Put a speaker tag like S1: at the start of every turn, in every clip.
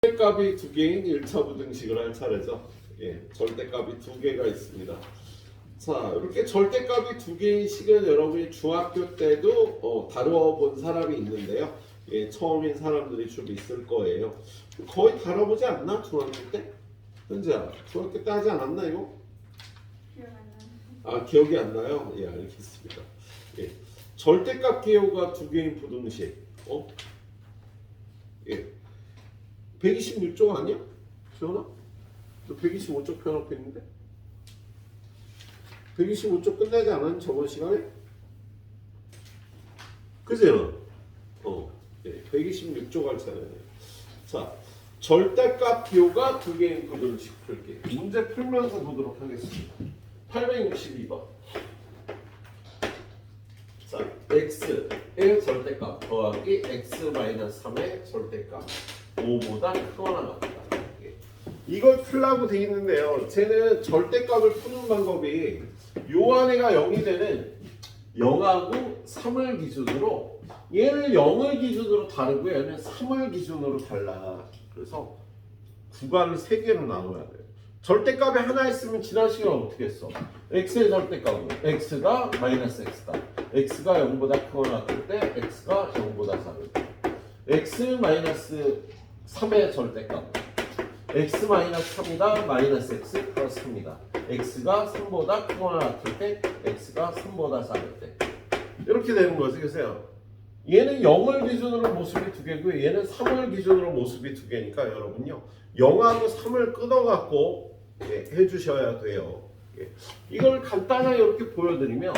S1: 절대값이 두 개인 1차 부등식을 할 차례죠. 절대값이 두 개가 있습니다. 자, 이렇게 절대값이 두 개인 식은 여러분이 중학교 때도 다뤄본 사람이 있는데요. 처음인 사람들이 좀 있을 거예요. 거의 다뤄보지 않나? 중학교 때? 현재야, 중학교 때 하지 않았나 이거?
S2: 기억 안 나요.
S1: 아, 기억이 안 나요? 알겠습니다. 절대값 기호가 두 개인 부등식. 126쪽 아니야? 지원아? 너 125쪽 펴놓고 있는데? 125쪽 끝나지 않았니? 저번 시간에? 그제는? 126쪽 할 차례네. 자, 절대값 기호가 두 개인 부등식 풀기. 문제 풀면서 보도록 하겠습니다. 862번. 자, x의 절대값 더하기 x-3의 절대값 5보다 크거나 같다. 이걸 풀라고 돼 있는데요. 쟤는 절대값을 푸는 방법이 요 안에가 0이 되는 0하고 3을 기준으로, 얘는 0을 기준으로 다르고 얘는 3을 기준으로 달라. 그래서 구간을 3개로 나눠야 돼요. 절대값이 하나 있으면 지난 시간에 어떻게 했어? x의 절대값은 x가 마이너스 x다. x가 0보다 크거나 같을 때 x가 0보다 작을 때, x 마이너스 3의 절대값 x 마이너스 3이다 마이너스 x 플러스 3이다. x가 3보다 크거나 같을 때 x가 3보다 작을 때 이렇게 되는 거지. 그래서 얘는 0을 기준으로 모습이 두 개고 얘는 3을 기준으로 모습이 두 개니까 여러분요 0하고 3을 끊어갖고 해주셔야 돼요. 이걸 간단하게 이렇게 보여드리면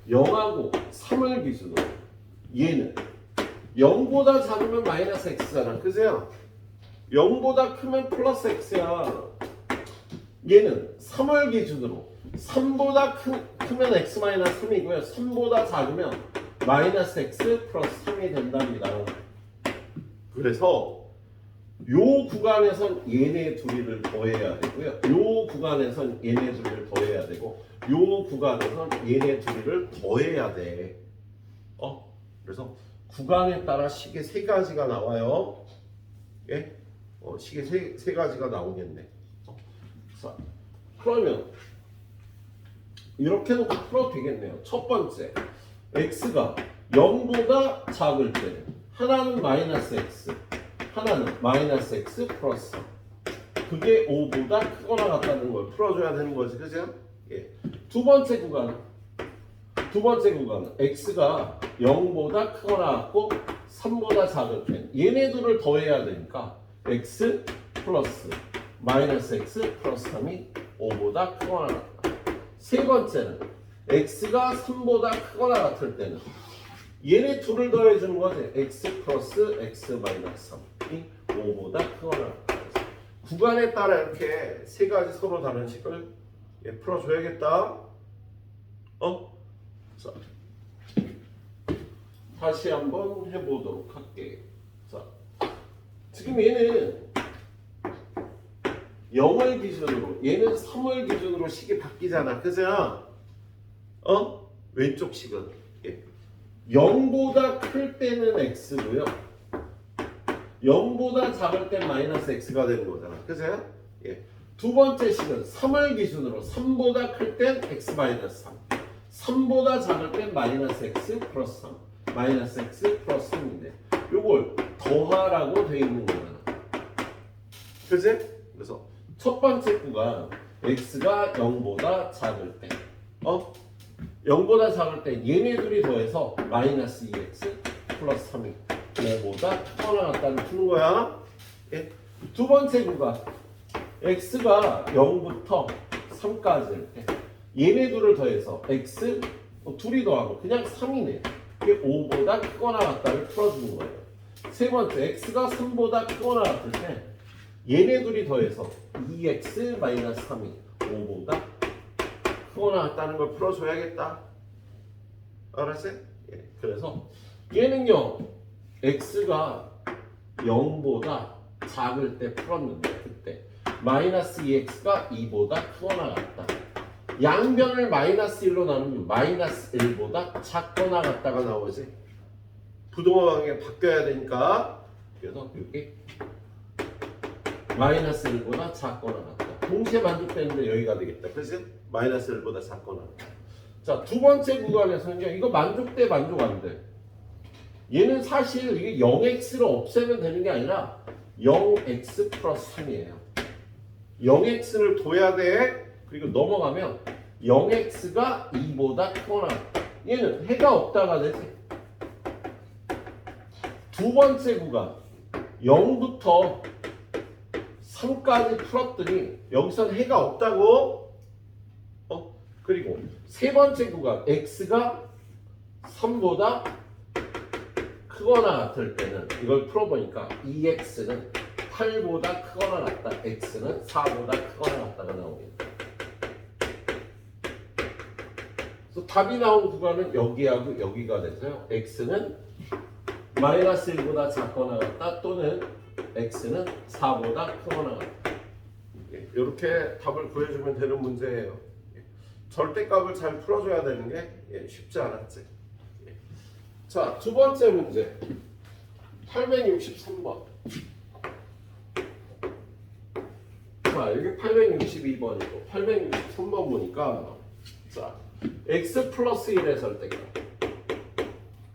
S1: 0하고 3을 기준으로 얘는 0보다 작으면 마이너스 x잖아. 그죠? 0보다 크면 플러스 x야. 얘는 3을 기준으로 3보다 크면 x 마이너스 3이고요. 3보다 작으면 마이너스 x 플러스 3이 된답니다. 그래서 요 구간에선 얘네 둘이를 더해야 되고요. 요 구간에선 얘네 둘이를 더해야 되고 요 구간에선 얘네 둘이를 더해야 돼. 그래서 구간에 따라 식이 세 가지가 나와요. 식이 세 가지가 나오겠네. 자, 그러면 이렇게 놓고 풀어도 되겠네요. 첫 번째, x가 0보다 작을 때 하나는 마이너스 x, 하나는 마이너스 x 플러스 3. 그게 5보다 크거나 같다는 걸 풀어줘야 되는 거지. 그죠? 두 번째 구간은 x가 0보다 크거나 같고 3보다 작을 때 얘네들을 더해야 되니까 x 플러스 마이너스 x 플러스 3이 5보다 크거나 같다. 세 번째는 x가 3보다 크거나 같을 때는 얘네 둘을 더해주는 거지. x 플러스 x 마이너스 3이 5보다 크거나 같다. 구간에 따라 이렇게 세 가지 서로 다른 식을 풀어줘야겠다. 자, 다시 한번 해보도록 할게. 자, 지금 얘는 0을 기준으로, 얘는 3을 기준으로 식이 바뀌잖아. 그죠? 왼쪽 식은 0보다 클 때는 x고요. 0보다 작을 때 마이너스 x가 되는 거잖아. 그죠? 두 번째 식은 3을 기준으로 3보다 클 땐 x 마이너스 3. 3보다 작을 땐 마이너스 x 플러스 3. 마이너스 x 플러스 3인데 요걸 더하라고 돼 있는 거잖아. 그치? 그래서 첫 번째 구간 x가 0보다 작을 때 0보다 작을 때 얘네 둘이 더해서 마이너스 2x 플러스 3이 5보다 크거나 같다는 푸는 거야. 두 번째 구간 x가 0부터 3까지일 때 얘네 둘을 더해서 x 둘이 더하고 그냥 3이네. 이게 5보다 크거나 같다를 풀어주는 거예요. 세 번째 x가 3보다 크거나 같을 때 얘네 둘이 더해서 2x 마이너스 3이 5보다 크거나 같다는 걸 풀어줘야겠다. 알았지? 그래서 얘는요 x가 0보다 작을 때 풀었는데 그때 마이너스 2x가 2보다 크거나 같다. 양변을 마이너스 1로 나누면 마이너스 1보다 작거나 같다가 나오지. 부동항에 바뀌어야 되니까 그래서 여기 마이너스 1보다 작거나 같다. 동시에 만족되는데 여기가 되겠다. 그래서 마이너스 1보다 작거나 같다. 자, 두 번째 구간에서는요. 이거 만족돼 만족 안 돼. 얘는 사실 이게 0x를 없애면 되는 게 아니라 0x 플러스 3이에요. 0x를 둬야 돼. 그리고 넘어가면 0x가 2보다 크거나 같다. 얘는 해가 없다가 되지. 두 번째 구간 0부터 3까지 풀었더니 여기선 해가 없다고. 그리고 세 번째 구간 x가 3보다 크거나 같을 때는 이걸 풀어보니까 2x는 8보다 크거나 같다. x는 4보다 크거나 같다가 나옵니다. 그래서 답이 나온 구간은 여기하고 여기가 돼서요. x는 마이너스 1보다 작거나 같다 또는 x는 4보다 크거나 같다. 이렇게 답을 구해주면 되는 문제예요. 절대값을 잘 풀어줘야 되는 게 쉽지 않았지. 자, 두 번째 문제 863번. 자, 여기 862번이고 863번 보니까 자, x 플러스 1의 절대값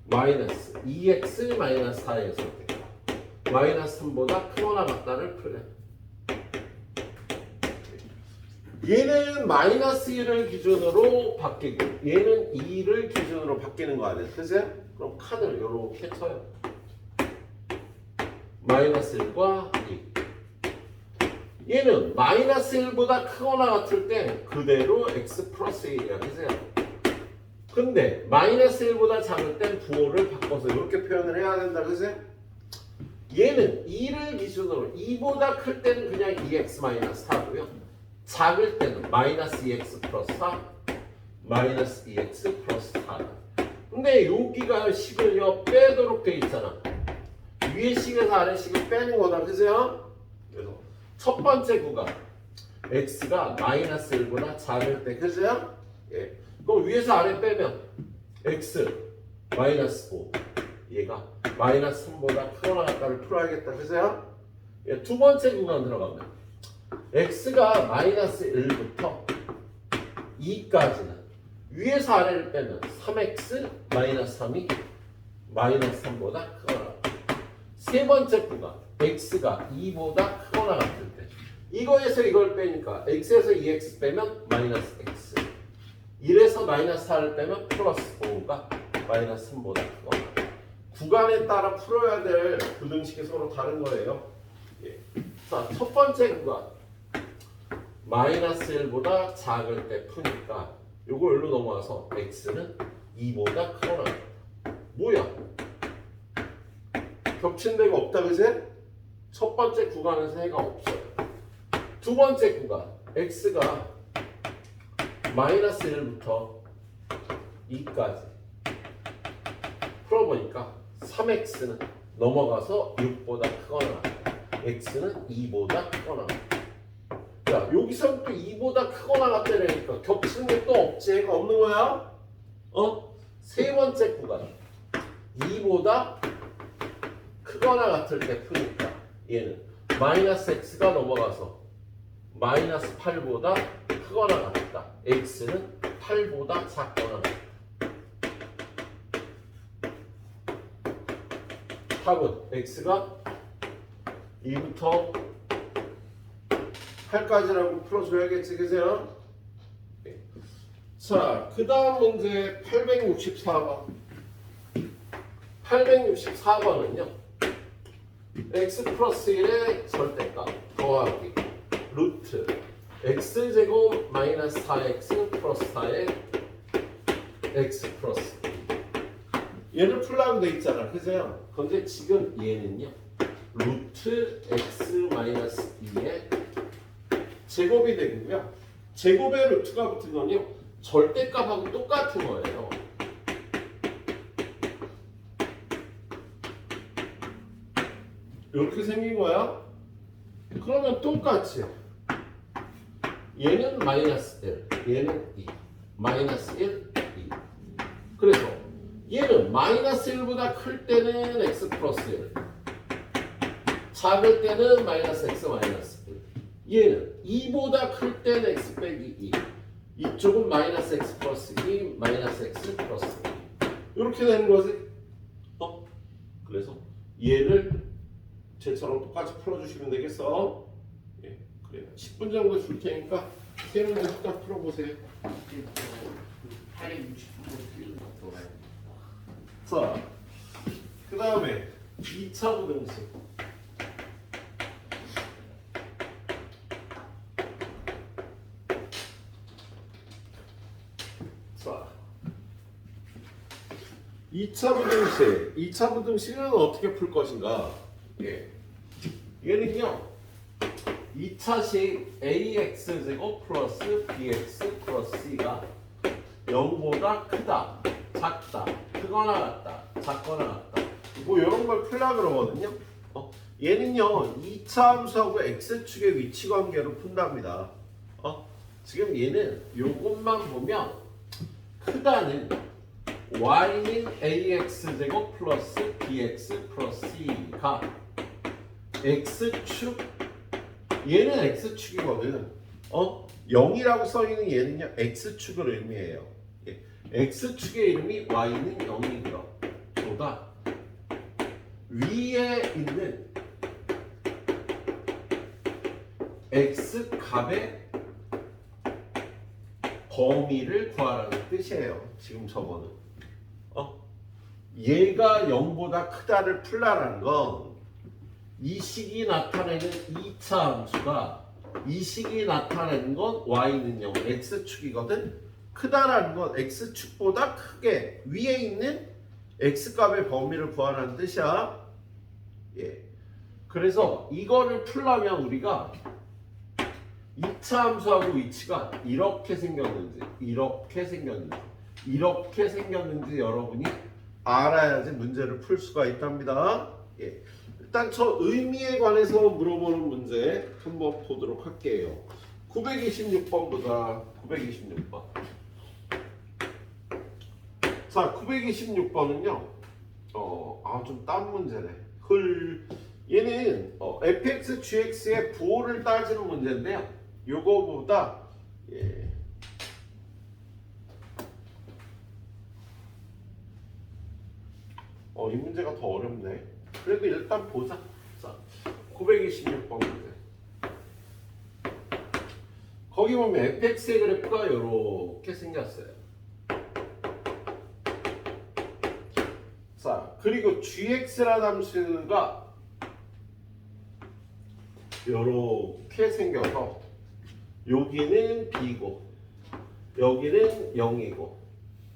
S1: 마이너스 2x 마이너스 4의 절대값 마이너스 3보다 크거나 같다를 풀래. 얘는 마이너스 1을 기준으로 바뀌고 얘는 2를 기준으로 바뀌는 거 아니에요? 그죠? 그럼 칸을 이렇게 쳐요. 마이너스 1과 2. 얘는 마이너스 1보다 크거나 같을 때 그대로 x 플러스 1이야. 그죠? 근데 마이너스 1보다 작을 땐 부호를 바꿔서 이렇게 표현을 해야 된다. 그죠? 얘는 2를 기준으로 2보다 클 때는 그냥 2x 마이너스 4고요. 작을 때는 마이너스 2x 플러스 4, 마이너스 2x 플러스 4. 근데 여기가 식을요 빼도록 돼 있잖아. 위에 식에서 아래 식을 빼는 거다. 그죠? 그래서 첫 번째 구간 x가 마이너스 1보다 작을 때. 그죠? 예. 그럼 위에서 아래 빼면 x 마이너스 5 얘가 마이너스 3보다 크거나 같다를 풀어야겠다. 그죠? 예. 두 번째 구간 들어가면 x가 마이너스 1부터 2까지는 위에서 아래를 빼면 3x 마이너스 3이 마이너스 3보다 크거나 같다. 세 번째 구간 x가 2보다 크거나 같을 때 이거에서 이걸 빼니까 x에서 2x 빼면 마이너스 x 1에서 마이너스 4를 빼면 플러스 5가 마이너스 3보다 크거나 같다. 구간에 따라 풀어야 될 부등식이 서로 다른 거예요. 예. 자, 첫 번째 구간 마이너스 1보다 작을 때 푸니까 요거 여기로 넘어와서 x는 2보다 크거나 같다. 뭐야? 겹친 데가 없다. 그제? 첫 번째 구간에서 해가 없어요. 두 번째 구간 x가 마이너스 1부터 2까지 풀어보니까 3x는 넘어가서 6보다 크거나 같다. x는 2보다 크거나 같다. 자, 여기서 또 2보다 크거나 같다니까 겹치는 게 또 없지. 해가 없는 거야. 세 번째 구간 2보다 크거나 같을 때 푸니까 얘는 마이너스 x가 넘어가서 마이너스 8보다 크거나 같다. x는 8보다 작거나 같다. 답은 x가 2부터 8까지라고 풀어줘야겠지. 그죠? 자, 그 다음 문제 864번. 864번은요. x 플러스 1의 절대값 더하기 루트 x제곱 마이너스 4x 플러스 4의 x 플러스 2. 얘를 풀라고 돼 있잖아. 그죠? 근데 지금 얘는요. 루트 x 마이너스 2의 제곱이 되고요. 제곱의 루트가 붙은 건요. 절대값하고 똑같은 거예요. 이렇게 생긴 거야. 그러면 똑같이 얘는 마이너스 1, 얘는 2, 마이너스 1, 2. 그래서 얘는 마이너스 1보다 클 때는 x 플러스 1, 작을 때는 마이너스 x 마이너스 1. 얘는 2보다 클 때는 x 빼기 2. 이쪽은 마이너스 x 플러스 2, 마이너스 x 플러스 2. 이렇게 되는 거지. 그래서 얘를 쟤처럼 똑같이 풀어주시면 되겠어. 예, 그래요. 10분 정도 줄 테니까 세 문제 딱 풀어보세요. 자, 그 다음에 2차 부등식. 자, 2차 부등식. 2차 부등식은 어떻게 풀 것인가? 예. 얘는요, 2차식 ax제곱 플러스 bx 플러스 c가 0보다 크다, 작다, 크거나 같다, 작거나 같다. 뭐 이런 걸 풀려고 그러거든요. 얘는요, 2차 함수하고 x축의 위치 관계로 푼답니다. 지금 얘는 요것만 보면 크다는 y는 ax제곱 플러스 bx 플러스 c가 x축, 얘는 x축이거든. 0이라고 써있는 얘는요 x축을 의미해요. 예. x축의 이름이 y는 0이고요. 보다 위에 있는 x값의 범위를 구하라는 뜻이에요. 지금 저거는 얘가 0보다 크다를 풀라라는 건 이 식이 나타내는 2차 함수가 이 식이 나타내는 건 y는 0, x축이거든. 크다라는 건 x축보다 크게 위에 있는 x값의 범위를 구하라는 뜻이야. 예. 그래서 이거를 풀려면 우리가 2차 함수하고 위치가 이렇게 생겼는지 이렇게 생겼는지 이렇게 생겼는지 여러분이 알아야지 문제를 풀 수가 있답니다. 예. 일단 저 의미에 관해서 물어보는 문제 한번 보도록 할게요. 926번 보자. 926번. 자, 926번은요. 좀 딴 문제네. 얘는 fx, gx의 부호를 따지는 문제인데요. 요거보다 예. 이 문제가 더 어렵네. 그래도 일단 보자. 자, 926번 문제. 거기 보면 fx의 그래프가 이렇게 생겼어요. 자, 그리고 gx라는 함수가 이렇게 생겨서 여기는 b고 여기는 0이고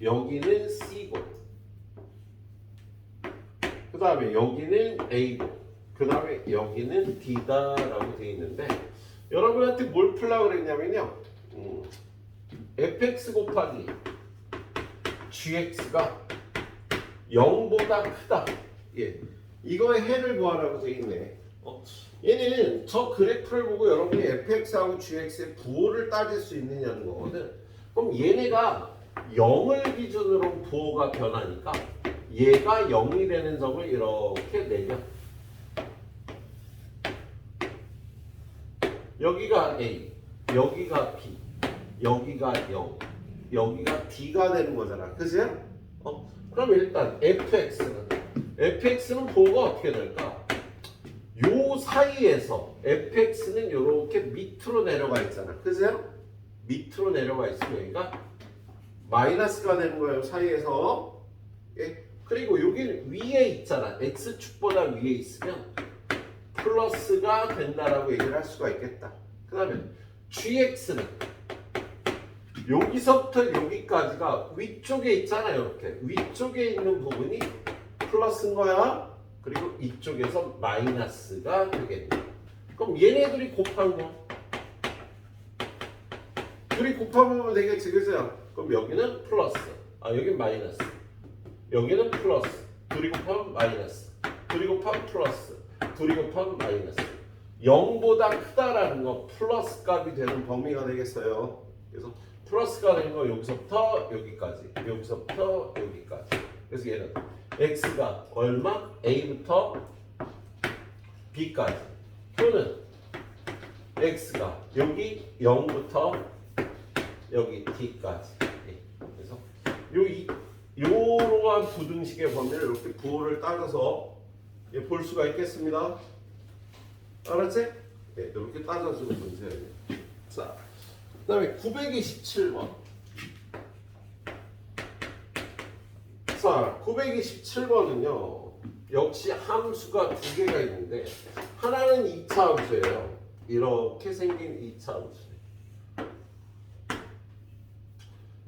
S1: 여기는 c고 그 다음에 여기는 a고 그 다음에 여기는 d다라고 되어 있는데 여러분한테 뭘 풀라고 그랬냐면요 fx 곱하기 gx가 0보다 크다. 예, 이거의 해를 구하라고 되어 있네. 얘는 저 그래프를 보고 여러분이 fx하고 gx의 부호를 따질 수 있느냐는 거거든. 그럼 얘네가 0을 기준으로 부호가 변하니까 얘가 0이 되는 점을 이렇게 내려. 여기가 A, 여기가 B, 여기가 0, 여기가 D가 되는 거잖아. 그죠? 그럼 일단 fx는 부호가 어떻게 될까? 요 사이에서 fx는 이렇게 밑으로 내려가 있잖아. 그죠? 밑으로 내려가 있으면 여기가 마이너스가 되는 거예요. 사이에서. 예? 그리고 여기는 위에 있잖아. x축보다 위에 있으면 플러스가 된다라고 얘기를 할 수가 있겠다. 그 다음에 gx는 여기서부터 여기까지가 위쪽에 있잖아요. 이렇게 위쪽에 있는 부분이 플러스인 거야. 그리고 이쪽에서 마이너스가 되겠네. 그럼 얘네들이 곱한 거. 둘이 곱하면 되겠지, 그죠? 그럼 여기는 플러스, 여기는 마이너스. 여기는 플러스. 둘이 곱하면 마이너스. 둘이 곱하면 플러스. 둘이 곱하면 마이너스. 0보다 크다라는 거 플러스 값이 되는 범위가 되겠어요. 그래서 플러스가 되는 거 여기서부터 여기까지, 여기서부터 여기까지. 그래서 얘는 x가 얼마? a부터 b까지 또는 x가 여기 0부터 여기 d까지. 그래서 요러한 부등식의 범위를 이렇게 부호를 따져서 볼 수가 있겠습니다. 알았지? 네, 이렇게 따져주는 문제예요. 자, 그다음에 927번. 자, 927번은요. 역시 함수가 두 개가 있는데 하나는 2차 함수예요. 이렇게 생긴 2차 함수.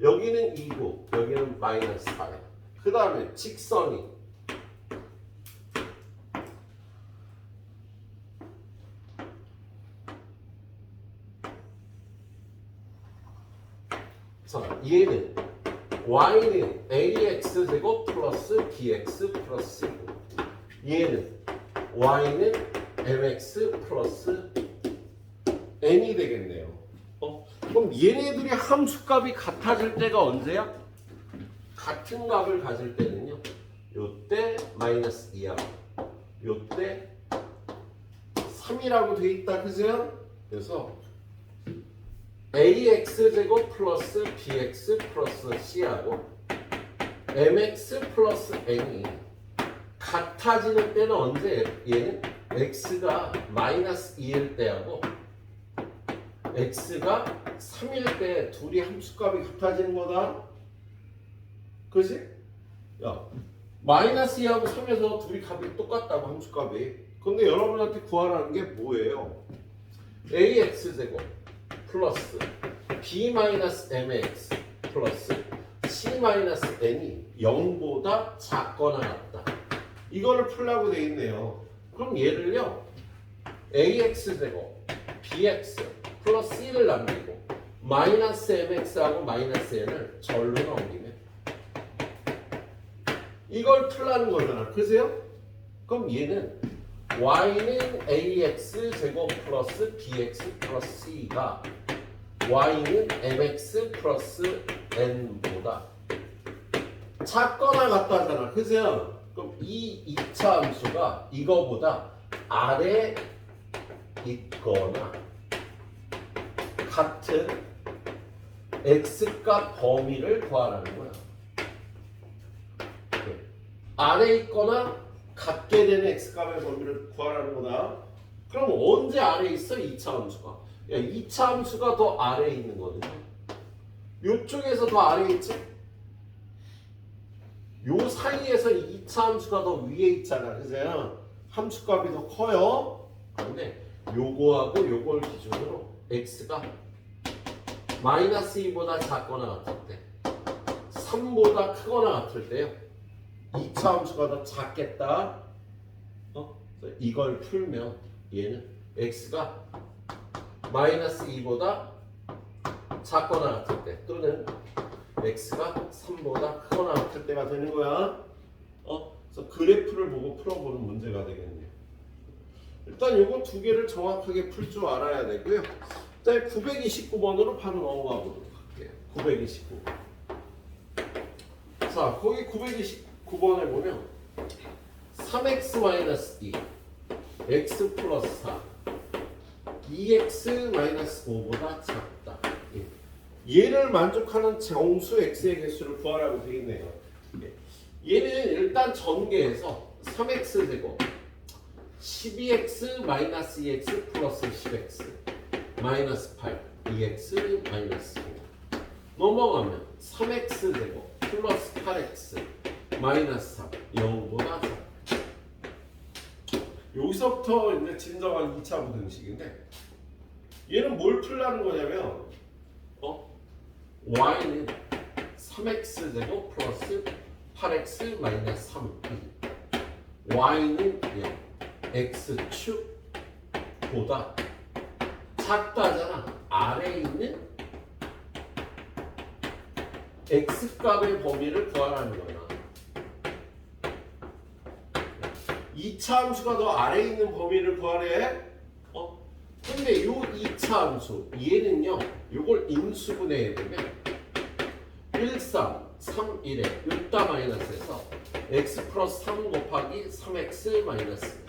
S1: 여기는 2고 여기는 마이너스 4예요. 그 다음에 직선이 자, 얘는 y는 ax제곱 플러스 bx 플러스 c고 얘는 y는 mx 플러스 n이 되겠네요. 그럼 얘네들이 함수값이 같아질 때가 언제야? 같은 값을 가질 때는요. 요때 마이너스 2하고 요때 3이라고 돼 있다. 그죠? 그래서 ax제곱 플러스 bx 플러스 c하고 mx 플러스 n이 같아지는 때는 언제? 얘는 x가 마이너스 2일 때하고 x가 3일 때 둘이 함수값이 같아지는 거다. 그치? 야, 마이너스 2하고 3에서 둘이 값이 똑같다고 함수값이. 근데 여러분한테 구하라는 게 뭐예요? ax제곱 플러스 b-mx 플러스 c-n이 0보다 작거나 같다. 이거를 풀라고 돼 있네요. 그럼 얘를요. ax제곱 bx 플러스 c를 남기고 마이너스 mx하고 마이너스 n을 절로 넘기면 이걸 풀라는 거잖아. 그죠? 그럼 얘는 y는 ax 제곱 플러스 bx 플러스 c가 y는 mx 플러스 n보다 작거나 같다잖아. 그죠? 그럼 이 2차 함수가 이거보다 아래 있거나 같은 x값 범위를 구하라는 거야. 아래 있거나 같게 되는 x값의 범위를 구하라는 거다. 그럼 언제 아래 있어? 2차 함수가. 야, 2차 함수가 더 아래에 있는 거거든요. 요쪽에서 더 아래에 있지? 요 사이에서 2차 함수가 더 위에 있잖아. 그죠? 함수값이 더 커요. 그런데 요거하고 요걸 기준으로 x가 마이너스 2보다 작거나 같을 때 3보다 크거나 같을 때요. 2차 함수가 더 작겠다. 이걸 풀면 얘는 x가 마이너스 2보다 작거나 같을 때 또는 x가 3보다 크거나 같을 때가 되는 거야. 그래서 그래프를 보고 풀어보는 문제가 되겠네요. 일단 요거 두 개를 정확하게 풀 줄 알아야 되고요. 자, 929번으로 바로 넘어가 보도록 할게요. 929번. 자, 거기 929번에 보면 3x-2 x 플러스 4 2x-5보다 작다. 얘를 만족하는 정수 x의 개수를 구하라고 되어 있네요. 얘는 일단 전개해서 3x제곱 12x-2x 플러스 10x 마이너스 8 2x 마이너스 5 넘어가면 3x제곱 플러스 8x 마이너스 3 0보다 작다. 여기서부터 이제 진정한 2차 부등식인데 얘는 뭘 풀라는 거냐면 y는 3x제곱 플러스 8x 마이너스 3 y는 x축보다 작다잖아. 아래에 있는 x값의 범위를 구하라는 거야. 2차 함수가 더 아래에 있는 범위를 구하래. 근데 요 2차 함수 얘는요. 요걸 인수분해해 보면 1, 3, 3, 1에 6다 마이너스에서 x 플러스 3 곱하기 3x 마이너스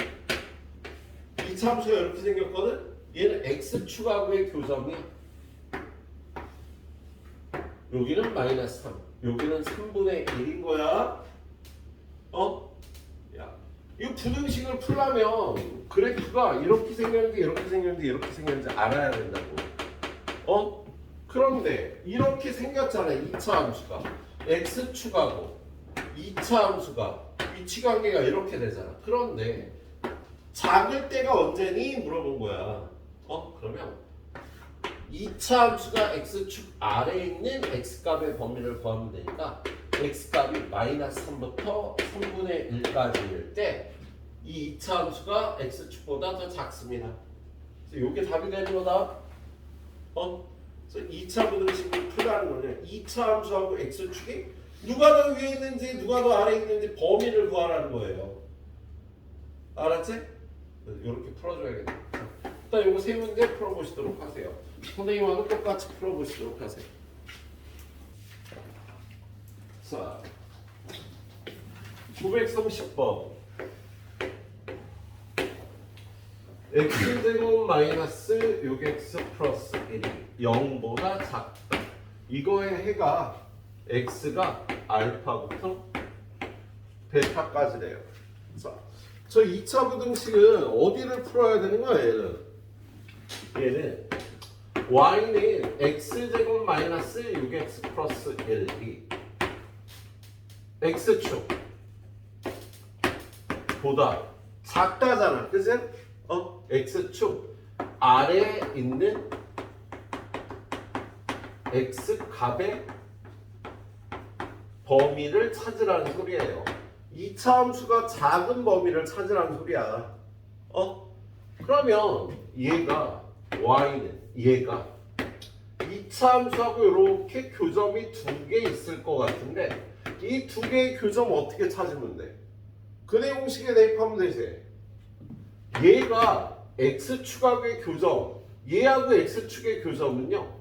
S1: 2차 함수가 이렇게 생겼거든. 얘는 x축하고의 교점이 여기는 마이너스 3, 여기는 3분의 1인 거야. 야, 이 부등식을 풀려면 그래프가 이렇게 생겼는지 이렇게 생겼는지 이렇게 생겼는지 알아야 된다고. 그런데 이렇게 생겼잖아. 2차 함수가 x축하고 2차 함수가 위치관계가 이렇게 되잖아. 그런데 작을 때가 언제니? 물어본 거야. 그러면 2차 함수가 x축 아래에 있는 x값의 범위를 구하면 되니까 x값이 마이너스 3부터 3분의 1까지일 때 이 2차 함수가 x축보다 더 작습니다. 그래서 이게 답이 되는 거다. 그래서 2차 부등식을 풀라는 거냐. 2차 함수하고 x축이 누가 더 위에 있는지 누가 더 아래에 있는지 범위를 구하라는 거예요. 알았지? 이렇게 풀어줘야겠다. 일단 이거 세 문제 풀어보시도록 하세요. 선생님하고 똑같이 풀어보시도록 하세요. 자, 930번 x제곱 마이너스 6x 플러스 1이 0보다 작다. 이거의 해가 x가 알파부터 베타까지래요. 자, 저 2차 부등식은 어디를 풀어야 되는 거야? 얘는 y는 x제곱 마이너스 6x 플러스 1이 x축 보다 작다잖아. 그치? x축 아래에 있는 x값의 범위를 찾으라는 소리예요. 2차 함수가 작은 범위를 찾으라는 소리야. 그러면 얘가 y는 얘가 2차 함수하고 이렇게 교점이 두 개 있을 것 같은데 이 두 개의 교점 어떻게 찾으면 돼? 근해 공식에 대입하면 되지. 얘가 x축하고의 교점, 얘하고 x축의 교점은요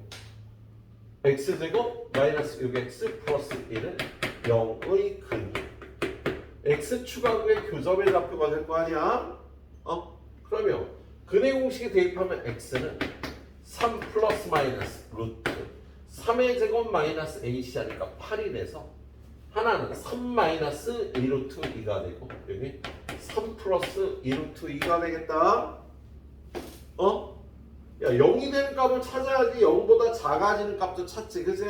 S1: x제곱 마이너스 6x 플러스 1은 0의 근이 x축하고의 교점의 좌표가 될 거 아니야? 그러면 근해 공식에 대입하면 x는 3 플러스 마이너스 루트 3의 제곱 마이너스 ac 하니까 8이 돼서 하나는 3 마이너스 2루트 2가 되고 여기 3 플러스 2루트 2가 되겠다. 야, 0이 되는 값을 찾아야지 0보다 작아지는 값도 찾지. 그죠?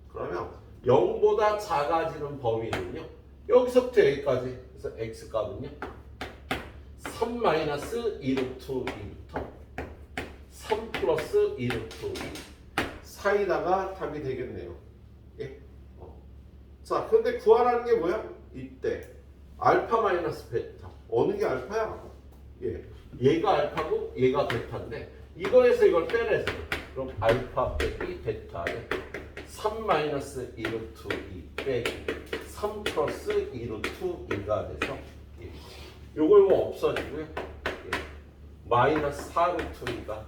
S1: 그러면 0보다 작아지는 범위는요 여기서부터 여기까지. 그래서 x값은요 3 마이너스 2루트 2부터 3 플러스 2루트 2 사이다가 답이 되겠네요. 예? 자, 근데 구하라는 게 뭐야? 이때 알파 마이너스 베타. 어느 게 알파야? 예, 얘가 알파고 얘가 베타인데 이거에서 이걸 빼내서 그럼 알파 빼기 베타에 3 마이너스 2루트 2 빼기 3 플러스 2루트 2가 돼서 예. 요거 없어지고요. 예. 마이너스 4루트 2가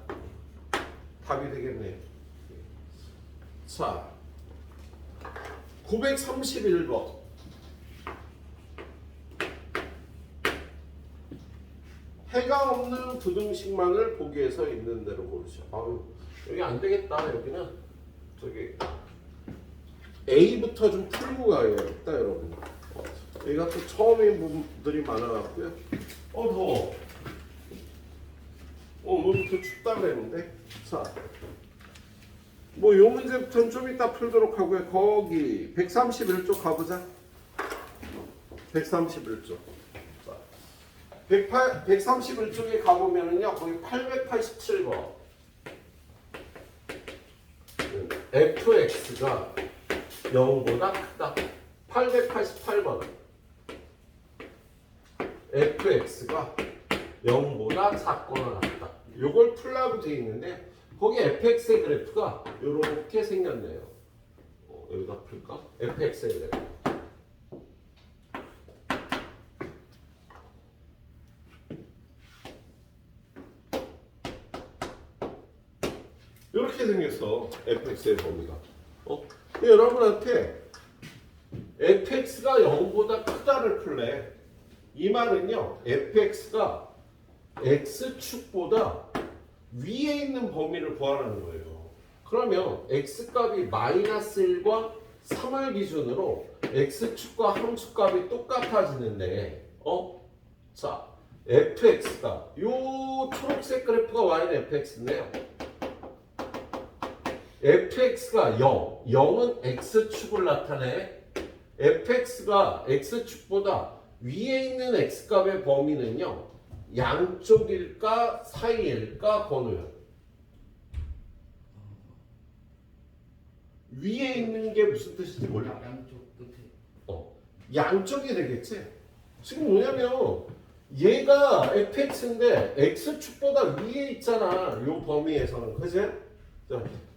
S1: 답이 되겠네요. 예. 자, 931번 해가 없는 부등식만을 보기에서 있는 대로 고르죠. 여기 안 되겠다. 여기는 저기 A부터 좀 풀고 가야겠다, 여러분. 여기가 또 처음인 부분들이 많아갖고요. 더워. 오늘부터 춥다 그랬는데. 자, 뭐 요 문제부터는 좀 이따 풀도록 하고요. 거기 131쪽 가보자. 131쪽. 131쪽에 가보면은요, 거기 887번. fx가 0보다 크다. 888번. fx가 0보다 작거나 같다. 요걸 풀라고 되어 있는데, 거기 fx의 그래프가 이렇게 생겼네요. 여기다 풀까? fx의 그래프. 이렇게 생겼어. fx의 범위가. 여러분한테 fx가 0보다 크다를 풀래. 이 말은요, fx가 x축보다 위에 있는 범위를 구하라는 거예요. 그러면 x값이 마이너스 1과 3을 기준으로 x축과 함수값이 똑같아지는데 자 fx가 요 초록색 그래프가 y는 fx인데요. fx가 0, 0은 x축을 나타내. fx가 x축보다 위에 있는 x값의 범위는요. 양쪽일까 사이일까 번호요. 위에 있는 게 무슨 뜻인지 몰라?
S2: 양쪽 끝에.
S1: 양쪽이 되겠지. 지금 뭐냐면 얘가 fx인데 x축보다 위에 있잖아. 요 범위에서는. 그지?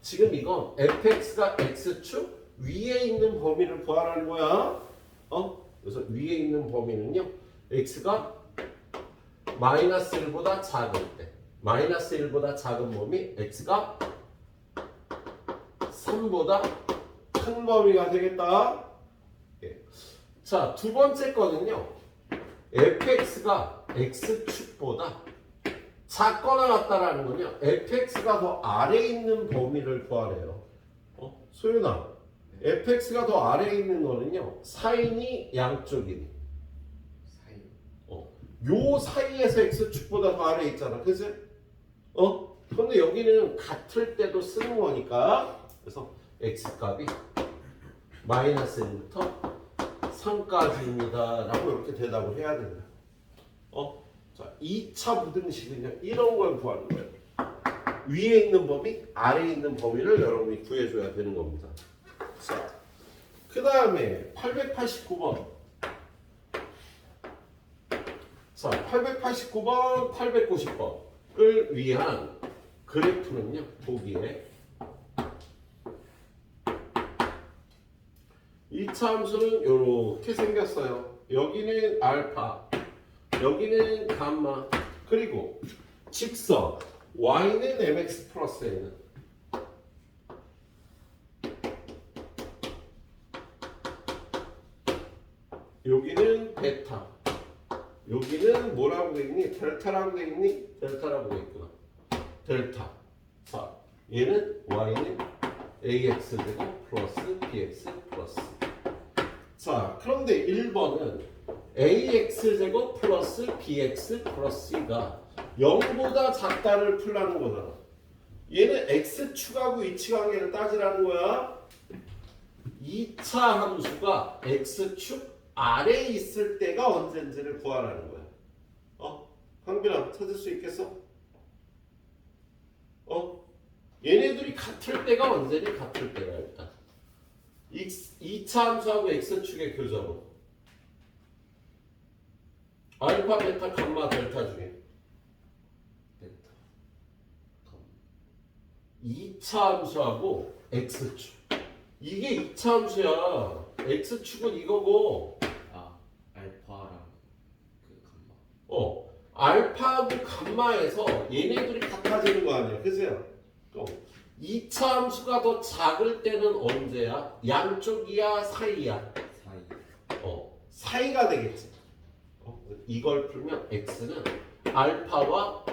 S1: 지금 이건 fx가 x축 위에 있는 범위를 구하라는 거야. 그래서 위에 있는 범위는요. x가 마이너스 1보다 작을 때. 마이너스 1보다 작은 범위 x가 3보다 큰 범위가 되겠다. 자, 두 번째 거는요. fx가 x축보다 작거나 같다라는 건요. fx가 더 아래에 있는 범위를 구하래요. 소윤아, fx가 더 아래에 있는 거는요. 사인이 양쪽이니.
S2: 사이.
S1: 요 사이에서 x축보다 더 아래에 있잖아. 그치? 근데 여기는 같을 때도 쓰는 거니까. 그래서 x값이 마이너스 1부터 3까지입니다. 라고 이렇게 대답을 해야 된다. 자, 2차 부등식은요. 이런 걸 구하는 거예요. 위에 있는 범위, 아래에 있는 범위를 여러분이 구해줘야 되는 겁니다. 자, 그 다음에 889번. 자, 889번, 890번을 위한 그래프는요. 보기에 2차 함수는 이렇게 생겼어요. 여기는 알파, 여기는 감마, 그리고 직선 y는 mx 플러스 n은 여기는 베타, 여기는 뭐라고 돼 있니? 델타라고 돼 있니? 델타라고 돼 있구나. 델타. 자, 얘는 y는 ax제곱 플러스 bx 플러스. 자, 그런데 1번은 ax제곱 플러스 bx 플러스 c가 0보다 작다를 풀라는 거잖아. 얘는 x축하고 이치 관계를 따지라는 거야. 2차 함수가 x축 아래에 있을 때가 언제인지를 구하라는 거야. 황빈아, 찾을 수 있겠어? 얘네들이 같을 때가 언제니? 같을 때가 일단 2차 함수하고 x축의 교점은 알파, 베타, 감마, 델타 중에
S2: 델타.
S1: 2차 함수하고 x축. 이게 2차 함수야. x축은 이거고
S2: 알파랑 그 감마.
S1: 알파하고 감마에서 얘네들이 같아지는 거 아니야. 그죠? 2차 함수가 더 작을 때는 언제야? 양쪽이야? 사이야?
S2: 사이.
S1: 사이가 되겠지. 이걸 풀면 x는 알파와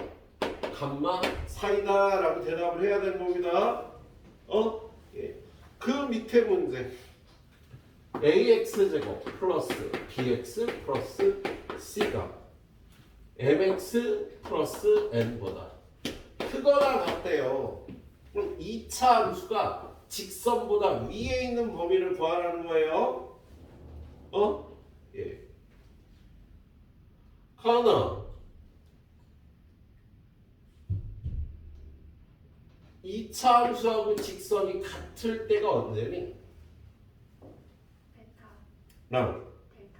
S1: 감마 사이다라고 대답을 해야 되는 겁니다. 예. 그 밑에 문제 ax제곱 플러스 bx 플러스 c가 mx 플러스 n보다 크거나 같대요. 그럼 2차 함수가 직선보다 위에 있는 범위를 구하라는 거예요. 예. 가나 2차 함수하고 직선이 같을 때가 언제니?
S3: 베타,
S1: 랑
S3: 델타.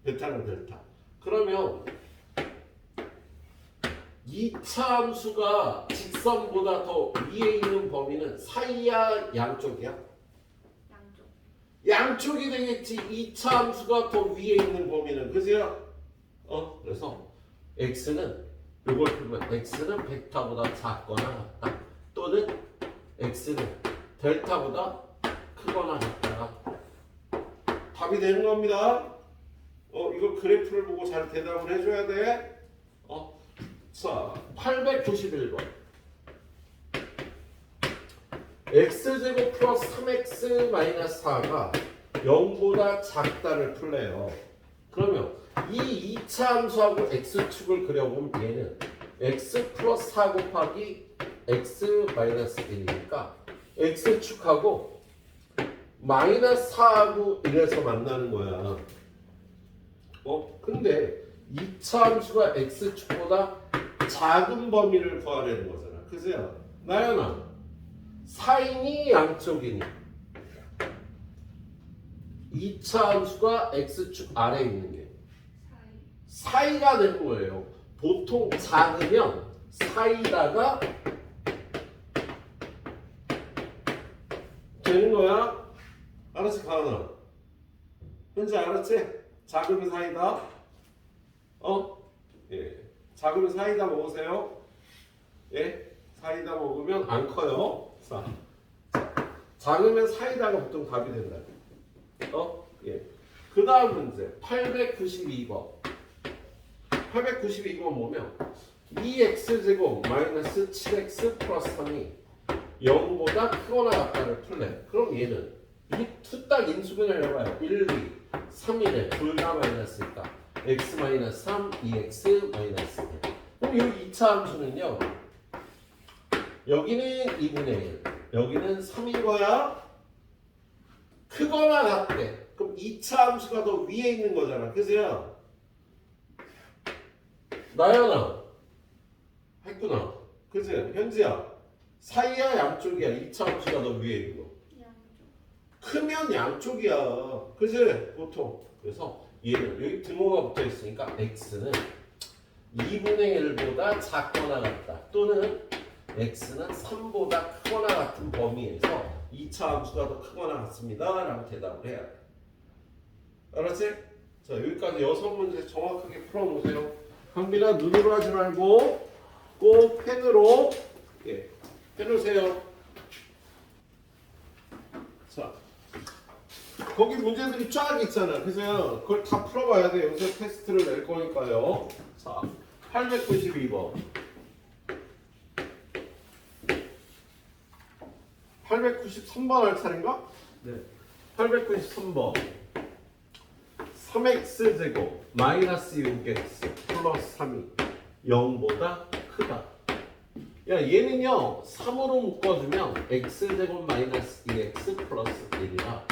S1: 베타랑 델타. 그러면 2차 함수가 직선보다 더 위에 있는 범위는 사이야, 양쪽이야?
S3: 양쪽.
S1: 양쪽이 되겠지. 2차 함수가 더 위에 있는 범위는. 그죠? 그래서 x는 이걸 풀면 x는 베타보다 작거나 같다. 또는 x는 델타보다 크거나 같다. 답이 되는 겁니다. 이거 그래프를 보고 잘 대답을 해줘야 돼. 자, 891번. x제곱 플러스 3x 마이너스 4가 0보다 작다를 풀래요. 그러면 이 2차 함수하고 x축을 그려보면 얘는 x 플러스 4 곱하기 x 마이너스 1이니까 x축하고 마이너스 4하고 1에서 만나는 거야. 근데 2차 함수가 x축보다 작은 범위를 구하려는 거잖아. 그죠? 나연아, 사인이 양쪽이니 2차 함수가 x축 아래에 있는 게 사이가 되는 거예요. 보통 작으면 사이다가 되는 거야. 알았지, 가은아? 현재 알았지? 작으면 사이다. 예. 작으면 사이다 먹으세요. 예. 사이다 먹으면 안 커요. 자, 작으면 사이다가 보통 답이 된다. 예. 그 다음 문제 892번. 892번 보면 2x제곱 마이너스 7x 플러스 3이 0보다 크거나 같다를 풀래. 그럼 얘는 이 딱 인수분해를 해봐요. 1, 2, 3, 1에 둘 다 마이너스니까 x 마이너스 3, 2x 마이너스 1. 그럼 이 2차 함수는요. 여기는 2분의 1, 여기는 3인 거야. 크거나 같대. 그럼 2차 함수가 더 위에 있는 거잖아. 그죠? 나연아 했구나. 그지? 현지야 사이야 양쪽이야. 2차 함수가 더 위에 있는 거. 크면 양쪽이야. 그지? 보통. 그래서 얘는 여기 등호가 붙어 있으니까 x는 2분의 1보다 작거나 같다. 또는 x는 3보다 크거나 같은 범위에서 2차 함수가 더 크거나 같습니다. 라고 대답을 해야 돼. 알았지? 자, 여기까지 6문제 정확하게 풀어보세요. 강빈아, 눈으로 하지 말고 꼭 펜으로 해놓으세요. 자, 거기 문제들이 쫙 있잖아. 그죠? 그걸 다 풀어봐야 돼. 여기서 테스트를 낼 거니까요. 자, 892번. 893번 할 차례인가?
S2: 네.
S1: 893번. 3x제곱 마이너스 6x 플러스 3이 0보다 크다. 야, 얘는요 3으로 묶어주면 x제곱 마이너스 2x 플러스 1이라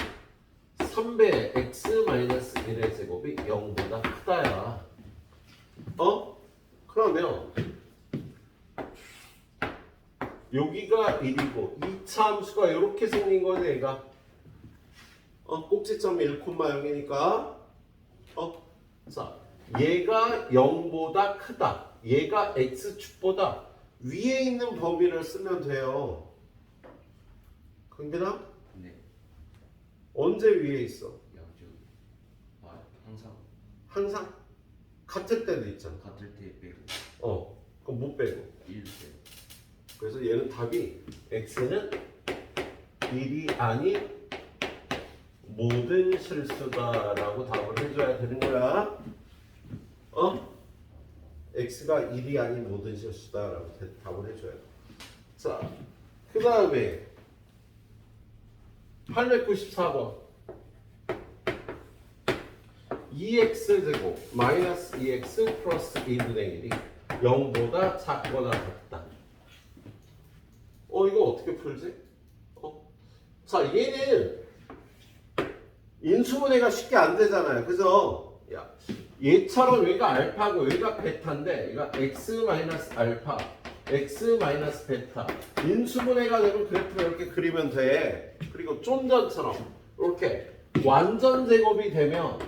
S1: 3배 x 마이너스 1의 제곱이 0보다 크다야. 그러면 여기가 1이고 2차 함수가 이렇게 생긴 거지 얘가. 꼭지점이 1,0이니까 자, 얘가 0보다 크다. 얘가 x축보다 위에 있는 범위를 쓰면 돼요. 강빈아?
S2: 네.
S1: 언제 위에 있어?
S2: 양쪽. 항상
S1: 항상? 같을 때도 있잖아.
S2: 같을 때 빼고
S1: 그럼 못 빼고.
S2: 1 빼고.
S1: 그래서 얘는 답이 x는 1이 아닌 모든 실수다라고 답을 해줘야 되는 거야. x가 1이 아닌 모든 실수다라고 답을 해줘야 돼. 자, 그 다음에 894번 2x제곱 마이너스 2x 플러스 2분의 1이 0보다 작거나 같다. 이거 어떻게 풀지? 자, 얘는 인수분해가 쉽게 안 되잖아요. 그죠? 야, 얘처럼 여기가 알파고 여기가 베타인데 얘가 x 마이너스 알파, x 마이너스 베타. 인수분해가 되면 그래프를 이렇게 그리면 돼. 그리고 좀 전처럼 이렇게 완전 제곱이 되면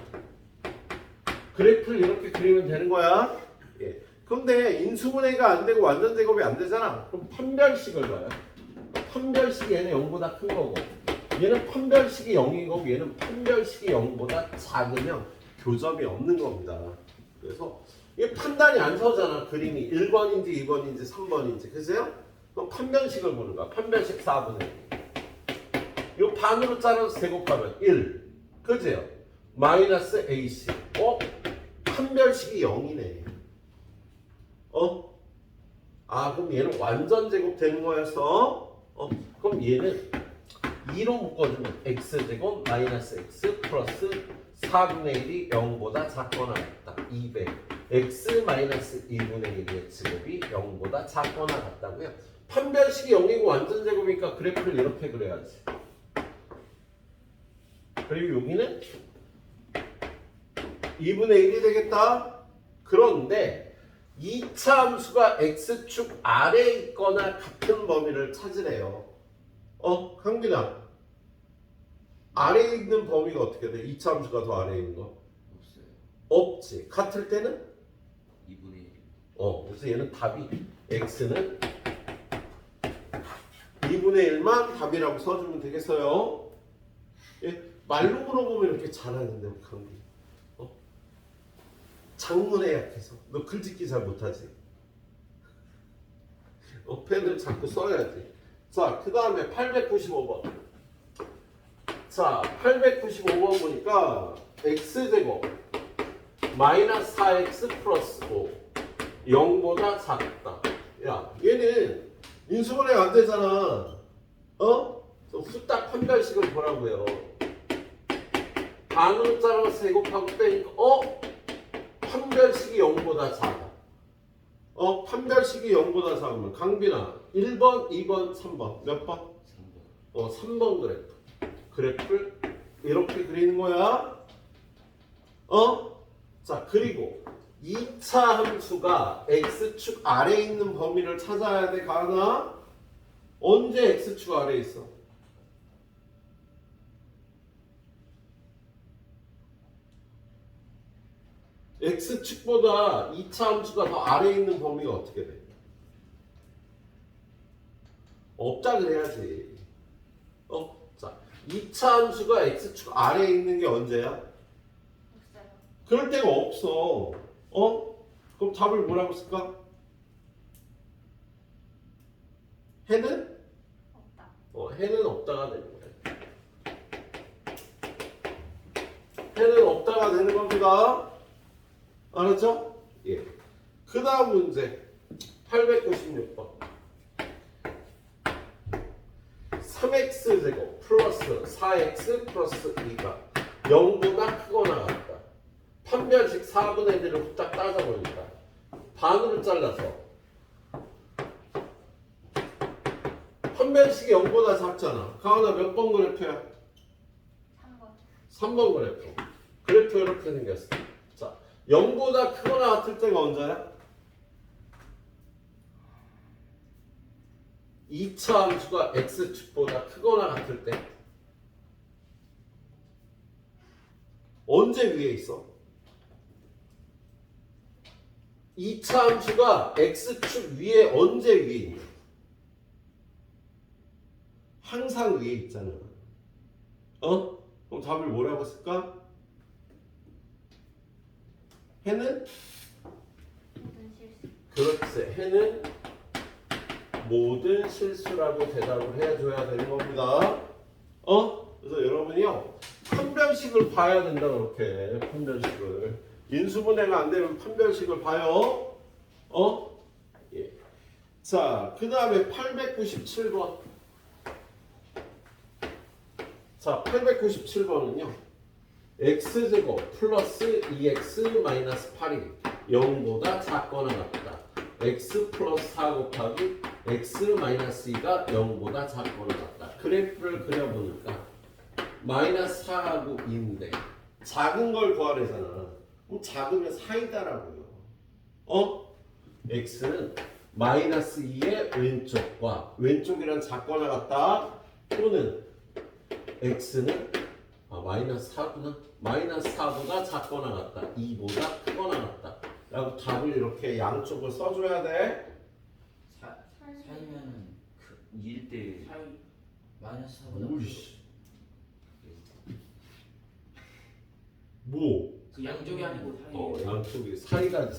S1: 그래프를 이렇게 그리면 되는 거야. 예. 근데 인수분해가 안 되고 완전 제곱이 안 되잖아. 그럼 판별식을 봐요. 판별식이 얘는 0보다 큰 거고 얘는 판별식이 0이고 얘는 판별식이 0보다 작으면 교점이 없는 겁니다. 그래서 이게 판단이 안 서잖아. 그림이 1번인지 2번인지 3번인지. 그죠? 그럼 판별식을 보는 거야. 판별식 4분의 1. 이 반으로 잘라서 제곱하면 1. 그죠? 마이너스 AC. 판별식이 0이네. 아 그럼 얘는 완전 제곱 되는 거였어. 그럼 얘는 2로 묶어주면 x제곱 마이너스 x 플러스 4분의 1이 0보다 작거나 같다. 200 x 마이너스 1분의 1의 제곱이 0보다 작거나 같다고요. 판별식이 0이고 완전 제곱이니까 그래프를 이렇게 그려야지. 그리고 여기는 2분의 1이 되겠다. 그런데 2차 함수가 x축 아래에 있거나 같은 범위를 찾으래요. 강빈아, 아래에 있는 범위가 어떻게 돼? 2차 함수가 더 아래에 있는 거?
S2: 없어요.
S1: 없지. 같을 때는?
S2: 2분의 1.
S1: 그래서 얘는 답이 x는 2분의 1만 답이라고 써주면 되겠어요. 예? 말로 물어보면 이렇게 잘하는데 우리 강빈. 작문에 약해서. 너 글짓기 잘 못하지? 펜을 자꾸 써야지. 자, 그 다음에 895번. 자, 895번 보니까 x제곱 마이너스 4x 플러스 5 0보다 작다. 야, 얘는 인수분해 안 되잖아. 후딱 판별식을 보라고요. 반으로 잘라서 제곱하고 빼니까 판별식이 0보다 작아. 판별식이 0보다 작으면 강빈아 1번, 2번, 3번 몇 번?
S2: 3번.
S1: 3번 그래프. 그래프를 이렇게 그리는 거야. 자, 그리고 2차 함수가 x축 아래에 있는 범위를 찾아야 돼, 가나? 언제 x축 아래에 있어? x축보다 2차 함수가 더 아래에 있는 범위가 어떻게 돼? 없다 그래야지. 자, 2차 함수가 x축 아래에 있는 게 언제야?
S3: 없어요.
S1: 그럴 때가 없어. 그럼 답을 뭐라고 쓸까? 해는?
S3: 없다.
S1: 해는 없다가 되는 거야. 해는 없다가 되는 겁니다. 알았죠? 예. 그 다음 문제 896번 3x제곱 플러스 4x 플러스 2가 0보다 크거나 같다. 판별식 4분의 1을 후딱 따져보니까 반으로 잘라서 판별식이 0보다 작잖아. 가은아 몇 번 그래프야?
S3: 3번.
S1: 3번 그래프. 그래프 이렇게 생겼어. 자, 0보다 크거나 같을 때가 언제야? 2차 함수가 x축보다 크거나 같을 때. 언제 위에 있어? 2차 함수가 x축 위에 언제 위에 있냐? 항상 위에 있잖아. 그럼 답을 뭐라고 쓸까? 해는?
S3: 모든 실수.
S1: 그렇지. 해는 모든 실수라고 대답을 해줘야 되는 겁니다. 그래서 여러분이요 판별식을 봐야 된다. 그렇게 판별식을 인수분해가 안 되면 판별식을 봐요. 예. 자, 그 다음에 897번. 자, 897번은요 x제곱 플러스 2x 마이너스 8이 0보다 작거나 같다. x 플러스 4 곱하기 x 마이너스 2가 0보다 작거나 같다. 그래프를 그려보니까 마이너스 4하고 2인데 작은 걸 구하래잖아. 그럼 작으면 4이다라고요. x는 마이너스 2의 왼쪽과 왼쪽이란 작거나 같다. 또는 x는 마이너스 4구나. 마이너스 4보다 작거나 같다. 2보다 크거나 같다. 라고 답을 이렇게 양쪽을 써줘야 돼.
S2: 사이면은 그 2일 때
S4: 사이
S2: 마이너스 4보다
S1: 오이씨. 뭐?
S4: 그 양쪽이 아니고 사이.
S1: 양쪽이 사이다.